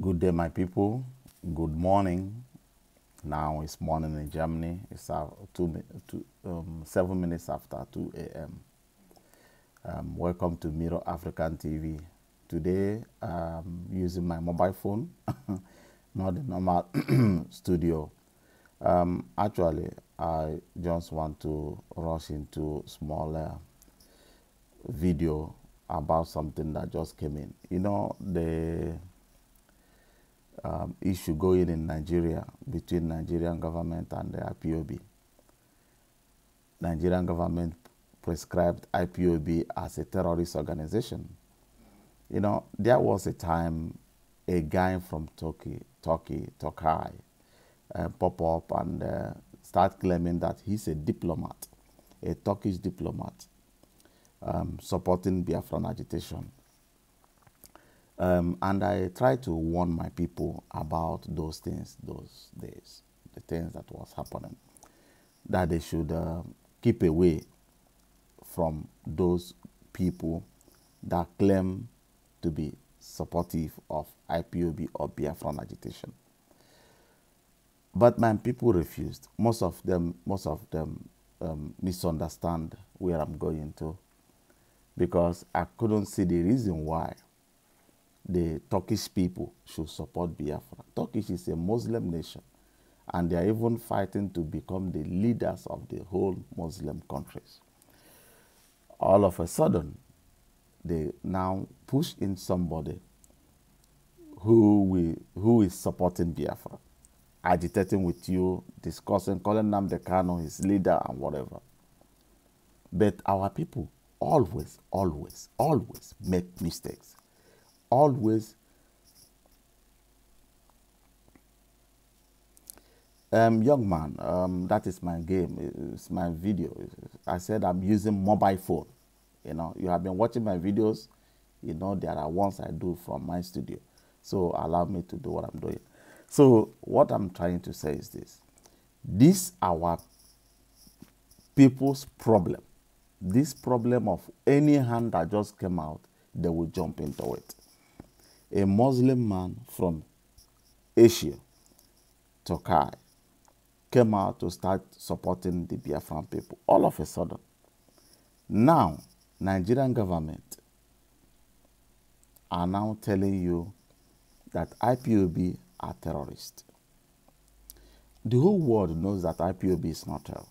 Good day, my people. Good morning. Now it's morning in Germany. It's 7 minutes after 2 a.m. Welcome to Mirror African TV. Today, I'm using my mobile phone, not the normal studio. Actually, I just want to rush into small video about something that just came in. You know, the issue going in Nigeria between Nigerian government and the IPOB. Nigerian government prescribed IPOB as a terrorist organization. You know, there was a time a guy from Turkey, pop up and start claiming that he's a diplomat, a Turkish diplomat, supporting Biafran agitation. And I try to warn my people about those things, those days, the things that was happening, that they should keep away from those people that claim to be supportive of IPOB or Biafran agitation. But my people refused. Most of them misunderstand where I'm going to, because I couldn't see the reason why the Turkish people should support Biafra. Turkey is a Muslim nation, and they are even fighting to become the leaders of the whole Muslim countries. All of a sudden, they now push in somebody who is supporting Biafra, agitating with you, discussing, calling Nnamdi Kanu his leader and whatever. But our people always make mistakes. Young man, that is my game, it's my video. I said I'm using mobile phone. You know, you have been watching my videos, you know there are ones I do from my studio. So allow me to do what I'm doing. So what I'm trying to say is this. This our people's problem. This problem of any hand that just came out, they will jump into it. A Muslim man from Asia, Turkey, came out to start supporting the Biafran people. All of a sudden, now Nigerian government are now telling you that IPOB are terrorists. The whole world knows that IPOB is not terror.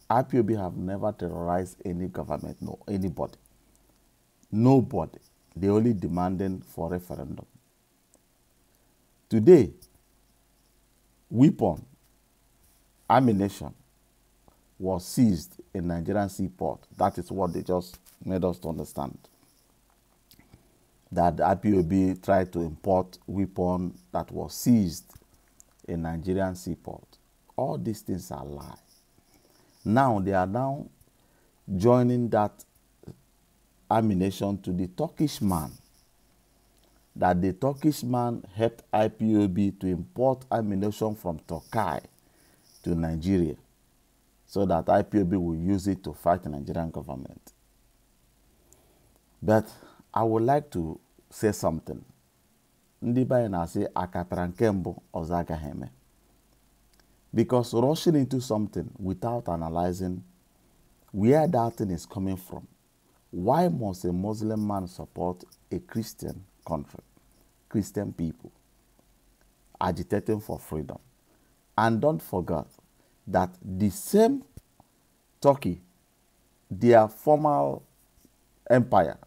IPOB have never terrorized any government, no, anybody. Nobody. They only demanding for referendum. Today, weapon, ammunition was seized in Nigerian seaport. That is what they just made us to understand. That the IPOB tried to import weapon that was seized in Nigerian seaport. All these things are lies. Now they are now joining that ammunition to the Turkish man, that the Turkish man helped IPOB to import ammunition from Turkey to Nigeria so that IPOB will use it to fight the Nigerian government. But I would like to say something. Because rushing into something without analyzing where that thing is coming from. Why must a Muslim man support a Christian country, Christian people, agitating for freedom? And don't forget that the same Turkey, their former empire,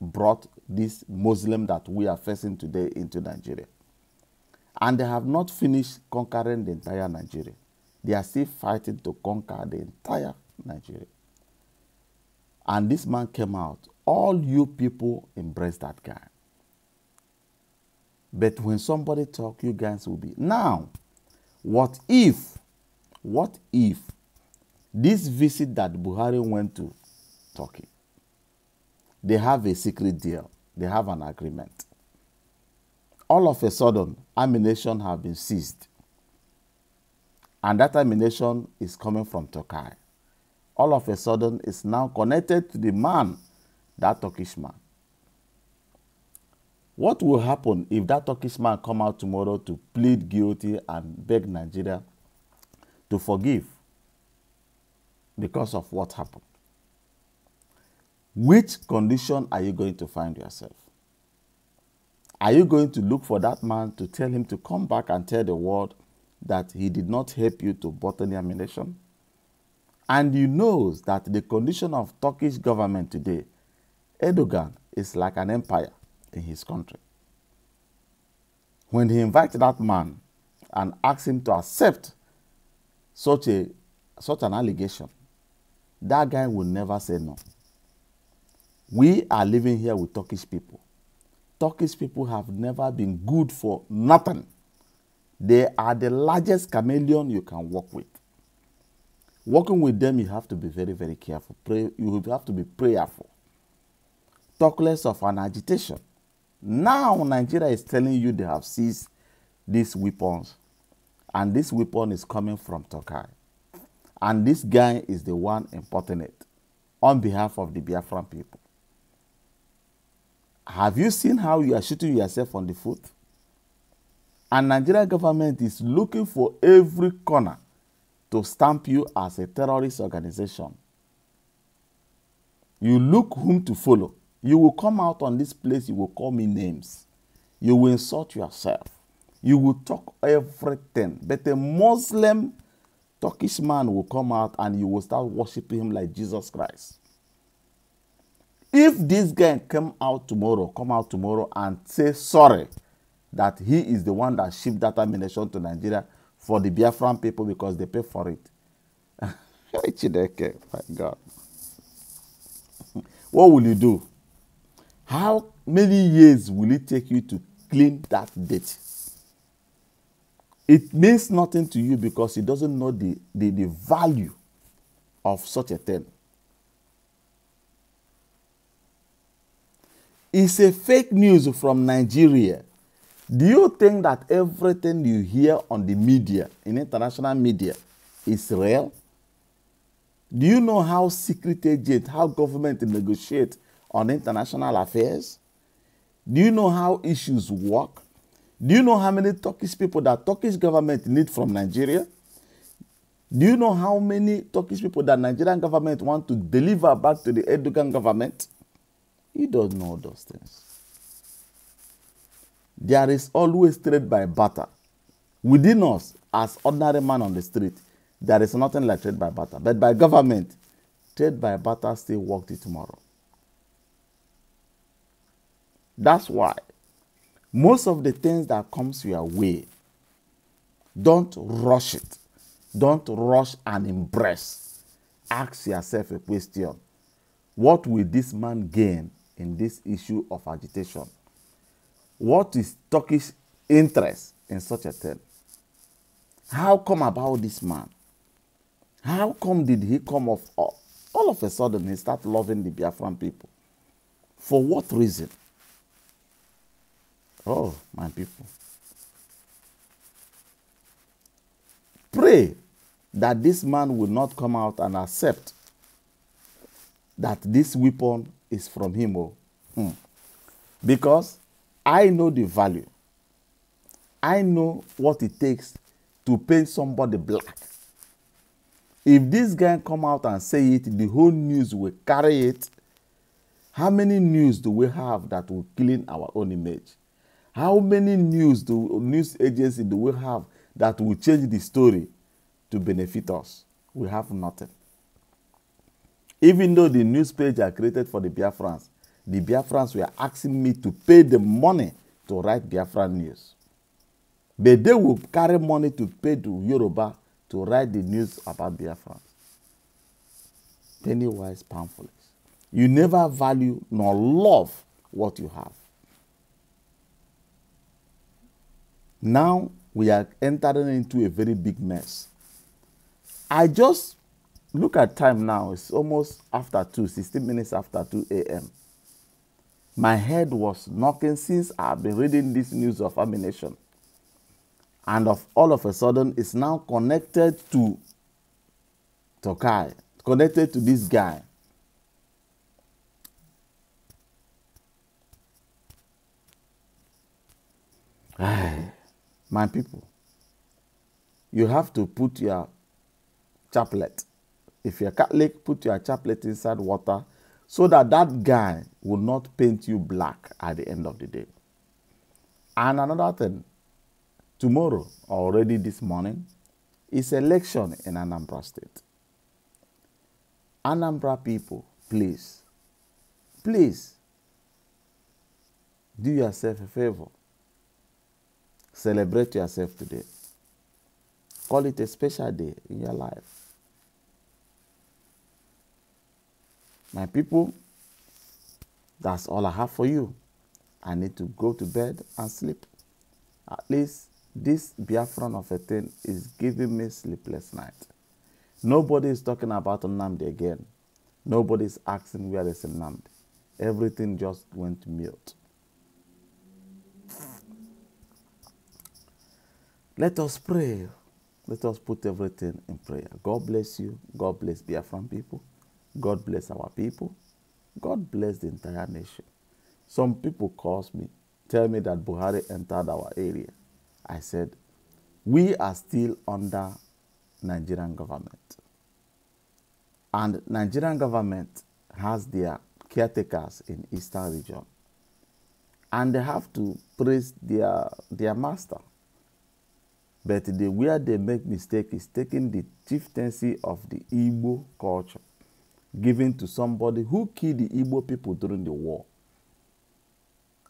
brought this Muslim that we are facing today into Nigeria. And they have not finished conquering the entire Nigeria. They are still fighting to conquer the entire Nigeria. And this man came out. All you people embrace that guy. But when somebody talk, you guys will be. Now, what if this visit that Buhari went to Turkey, they have a secret deal. They have an agreement. All of a sudden, ammunition have been seized. And that ammunition is coming from Turkey. All of a sudden, it's now connected to the man, that Turkish man. What will happen if that Turkish man come out tomorrow to plead guilty and beg Nigeria to forgive because of what happened? Which condition are you going to find yourself? Are you going to look for that man to tell him to come back and tell the world that he did not help you to bottle ammunition? And you know that the condition of Turkish government today, Erdogan is like an empire in his country. When he invited that man and asked him to accept such an allegation, that guy will never say no. We are living here with Turkish people. Turkish people have never been good for nothing. They are the largest chameleon you can work with. Working with them, you have to be very, very careful. You have to be prayerful. Talk less of an agitation. Now, Nigeria is telling you they have seized these weapons, and this weapon is coming from Turkey. And this guy is the one importing it on behalf of the Biafran people. Have you seen how you are shooting yourself on the foot? And Nigerian government is looking for every corner to stamp you as a terrorist organization. You look whom to follow. You will come out on this place, you will call me names. You will insult yourself. You will talk everything. But a Muslim Turkish man will come out and you will start worshiping him like Jesus Christ. If this guy come out tomorrow and say sorry that he is the one that shipped that ammunition to Nigeria for the Biafran people because they pay for it. My God. What will you do? How many years will it take you to clean that debt? It means nothing to you because it doesn't know the value of such a thing. It's a fake news from Nigeria. Do you think that everything you hear on the media, in international media, is real? Do you know how secret agents, how government negotiate on international affairs? Do you know how issues work? Do you know how many Turkish people that Turkish government need from Nigeria? Do you know how many Turkish people that Nigerian government want to deliver back to the Erdogan government? You don't know those things. There is always trade by barter. Within us, as ordinary man on the street, there is nothing like trade by barter. But by government, trade by barter still work till tomorrow. That's why most of the things that comes your way, don't rush it. Don't rush and embrace. Ask yourself a question. What will this man gain in this issue of agitation? What is Turkish interest in such a thing? How come about this man? How come did he come off all of a sudden he start loving the Biafran people? For what reason? Oh, my people. Pray that this man will not come out and accept that this weapon is from him. Because I know the value. I know what it takes to paint somebody black. If this guy come out and say it, the whole news will carry it. How many news do we have that will clean our own image? How many news agencies do we have that will change the story to benefit us? We have nothing. Even though the news page are created for the Biafrans were asking me to pay the money to write Biafran news. But they will carry money to pay to Yoruba to write the news about Biafrans. Pennywise, pound foolish. You never value nor love what you have. Now we are entering into a very big mess. I just look at time now. It's almost after 16 minutes after 2 a.m. My head was knocking since I've been reading this news of ammunition. And all of a sudden, it's now connected to Tokai, connected to this guy. My people, you have to put your chaplet. If you're Catholic, put your chaplet inside water so that that guy will not paint you black at the end of the day. And another thing, tomorrow, already this morning, is election in Anambra State. Anambra people, please, please, do yourself a favor. Celebrate yourself today. Call it a special day in your life. My people, that's all I have for you. I need to go to bed and sleep. At least this Biafran of a thing is giving me sleepless night. Nobody is talking about Nnamdi again. Nobody is asking where is Nnamdi. Everything just went mute. Let us pray. Let us put everything in prayer. God bless you. God bless Biafran people. God bless our people. God bless the entire nation. Some people call me, tell me that Buhari entered our area. I said, we are still under Nigerian government. And Nigerian government has their caretakers in Eastern region. And they have to praise their master. But where they make mistake is taking the chieftaincy of the Igbo culture, given to somebody who killed the Igbo people during the war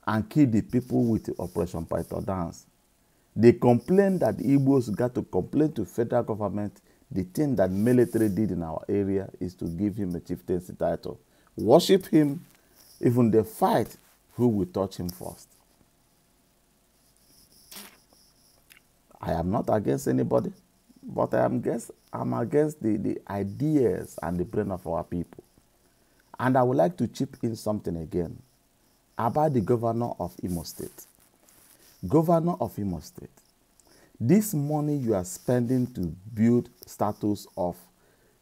and killed the people with the Operation Python dance. They complained that the Igbos got to complain to federal government. The thing that military did in our area is to give him a chieftaincy title. Worship him, even they fight who will touch him first. I am not against anybody, but I'm against the ideas and the brain of our people. And I would like to chip in something again about the governor of Imo State. Governor of Imo State, this money you are spending to build status of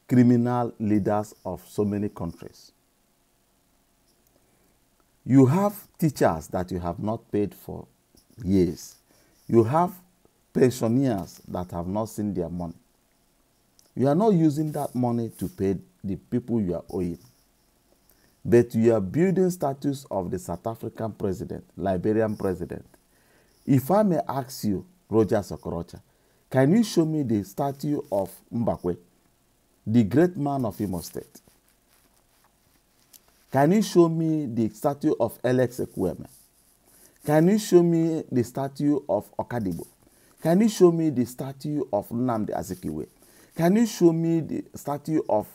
criminal leaders of so many countries. You have teachers that you have not paid for years. You have pensioners that have not seen their money. You are not using that money to pay the people you are owing. But you are building status of the South African president, Liberian president. If I may ask you, Roger Sokorocha, can you show me the statue of Mbakwe, the great man of Imo State? Can you show me the statue of Alex Ekweme? Can you show me the statue of Okadibo? Can you show me the statue of Nnamdi Azikiwe? Can you show me the statue of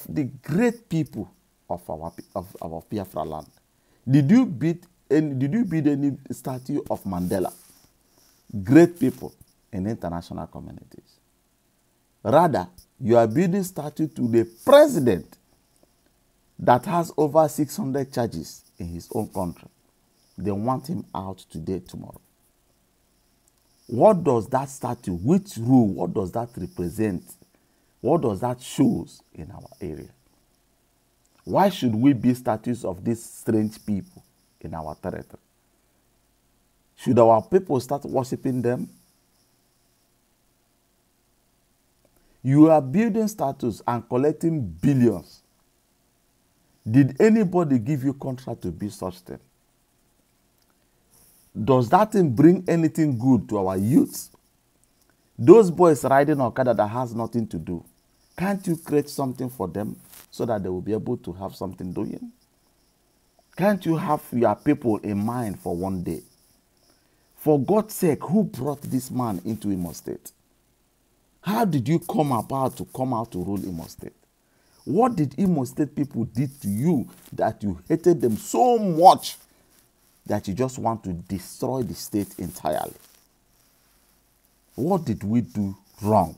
the great people of our Biafra land? Did you build any statue of Mandela? Great people in international communities. Rather, you are building statue to the president that has over 600 charges in his own country. They want him out today, tomorrow. What does that statue, which rule, what does that represent? What does that shows in our area? Why should we be statues of these strange people in our territory? Should our people start worshiping them? You are building statues and collecting billions. Did anybody give you contract to build such thing? Does that thing bring anything good to our youths? Those boys riding Okada that has nothing to do, can't you create something for them so that they will be able to have something doing? Can't you have your people in mind for one day? For God's sake, who brought this man into Imo State? How did you come out to rule Imo State? What did Imo State people did to you that you hated them so much that you just want to destroy the state entirely? What did we do wrong,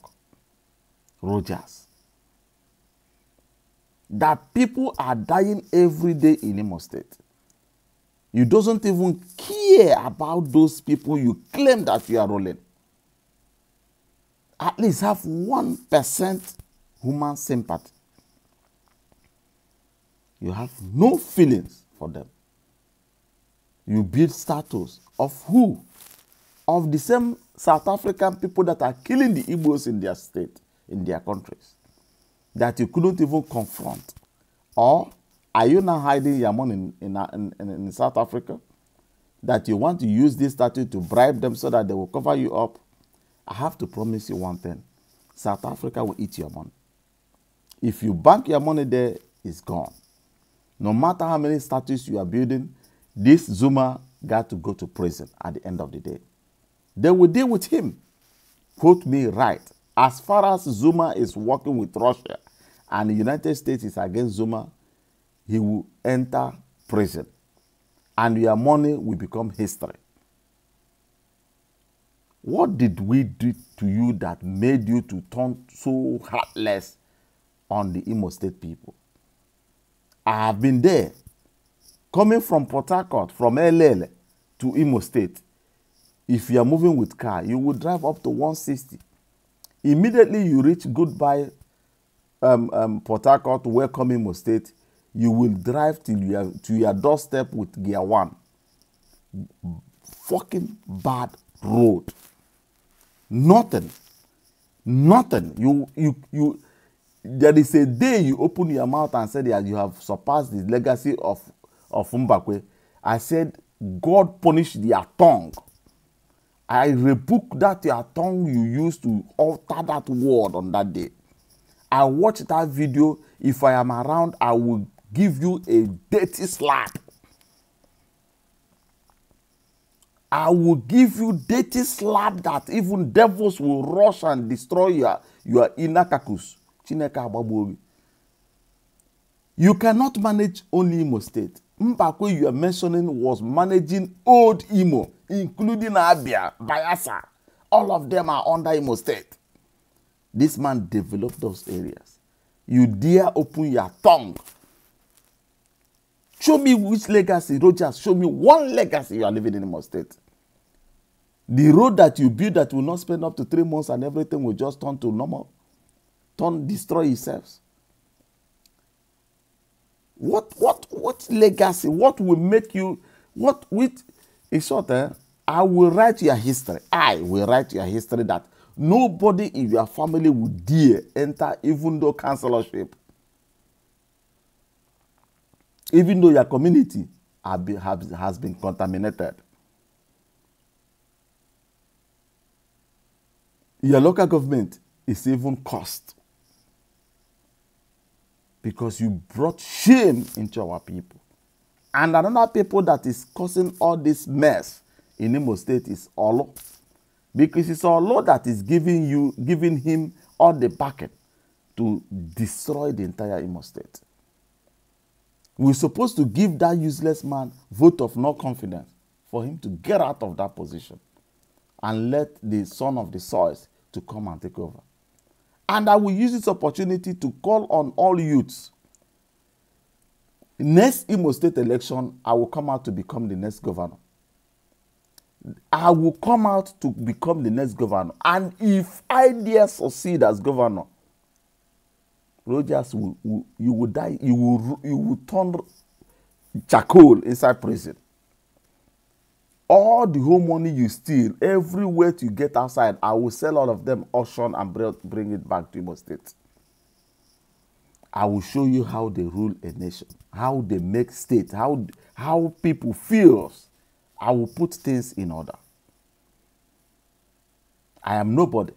Rogers? That people are dying every day in Imo State. You doesn't even care about those people you claim that you are ruling. At least have 1% human sympathy. You have no feelings for them. You build status of who? of the same South African people that are killing the Igbos in their state, in their countries, that you couldn't even confront? Or are you now hiding your money in South Africa, that you want to use this statute to bribe them so that they will cover you up? I have to promise you one thing. South Africa will eat your money. If you bank your money there, it's gone. No matter how many statues you are building, this Zuma got to go to prison at the end of the day. They will deal with him. Quote me right. As far as Zuma is working with Russia and the United States is against Zuma, he will enter prison. And your money will become history. What did we do to you that made you to turn so heartless on the Imo State people? I have been there. Coming from Port Harcourt, from LL to Imo State, if you are moving with car, you will drive up to 160. Immediately you reach Goodbye Port Harcourt, welcome Imo State, you will drive till you are to your doorstep with gear 1. Fucking bad road. Nothing. There is a day you open your mouth and said that you have surpassed the legacy of Mbakwe. I said, God punish their tongue. I rebuke that your tongue you used to alter that word on that day. I watched that video. If I am around, I will give you a dirty slap. I will give you dirty slap that even devils will rush and destroy your inner kakus. You cannot manage only Imo State. Mbakwe you are mentioning was managing old Imo, including Abia, Bayelsa. All of them are under Imo State. This man developed those areas. You dare open your tongue. Show me which legacy, Rogers. Show me one legacy you are living in Imo State. The road that you build that will not spend up to 3 months and everything will just turn to normal. Destroy itself. What legacy? What will make you, in short, I will write your history. I will write your history that nobody in your family would dare enter even though councillorship. Even though your community has been contaminated. Your local government is even cursed. Because you brought shame into our people. And another people that is causing all this mess in Imo State is Olo. Because it's Olo that is giving him all the backing to destroy the entire Imo State. We're supposed to give that useless man vote of no confidence for him to get out of that position and let the son of the soils to come and take over. And I will use this opportunity to call on all youths. Next Imo State election, I will come out to become the next governor. I will come out to become the next governor. And if I dare succeed as governor, Rogers, you will die. You will turn charcoal inside prison. All the whole money you steal, every weight you get outside, I will sell all of them, auction, and bring it back to Imo State. I will show you how they rule a nation, how they make state, how people feel. I will put things in order. I am nobody,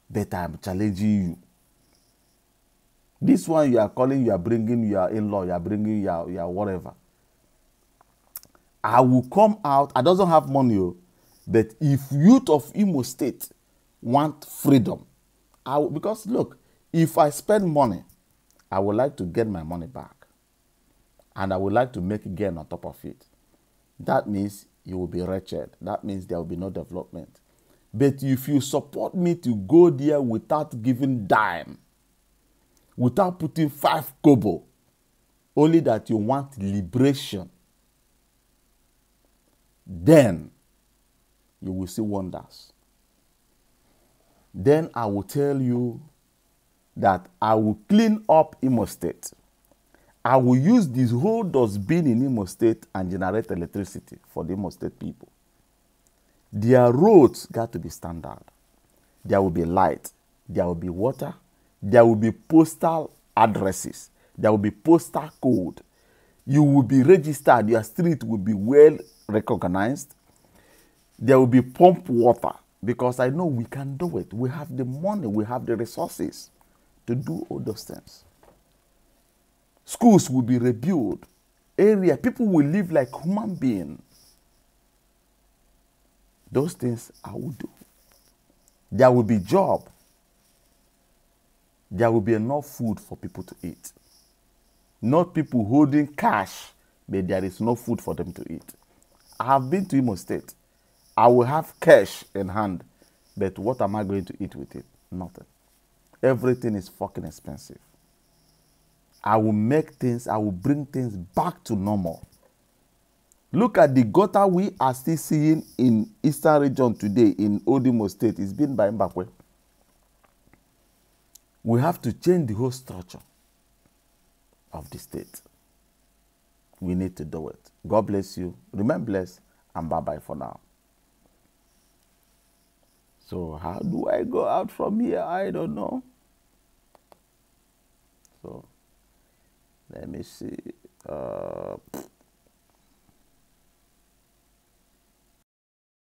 but I am challenging you. This one you are calling, you are bringing your in-law, you are bringing your whatever. I will come out. I doesn't have money, but if youth of Imo State want freedom, because look, if I spend money, I would like to get my money back. And I would like to make gain on top of it. That means you will be wretched. That means there will be no development. But if you support me to go there without giving dime, without putting 5 kobo, only that you want liberation, then you will see wonders. Then I will tell you that I will clean up Imo State. I will use this whole dustbin in Imo State and generate electricity for the Imo State people. Their roads got to be standard. There will be light. There will be water. There will be postal addresses. There will be postal code. You will be registered. Your street will be well recognized. There will be pump water, because I know we can do it. We have the money. We have the resources to do all those things. Schools will be rebuilt. Area, people will live like human beings. Those things I will do. There will be job. There will be enough food for people to eat. Not people holding cash, but there is no food for them to eat. I have been to Imo State. I will have cash in hand, but what am I going to eat with it? Nothing. Everything is fucking expensive. I will make things, I will bring things back to normal. Look at the gutter we are still seeing in Eastern region today in Imo State. It's been by Mbakwe. We have to change the whole structure of the state. We need to do it. God bless you. Remain blessed, and bye-bye for now. So how do I go out from here? I don't know. So let me see.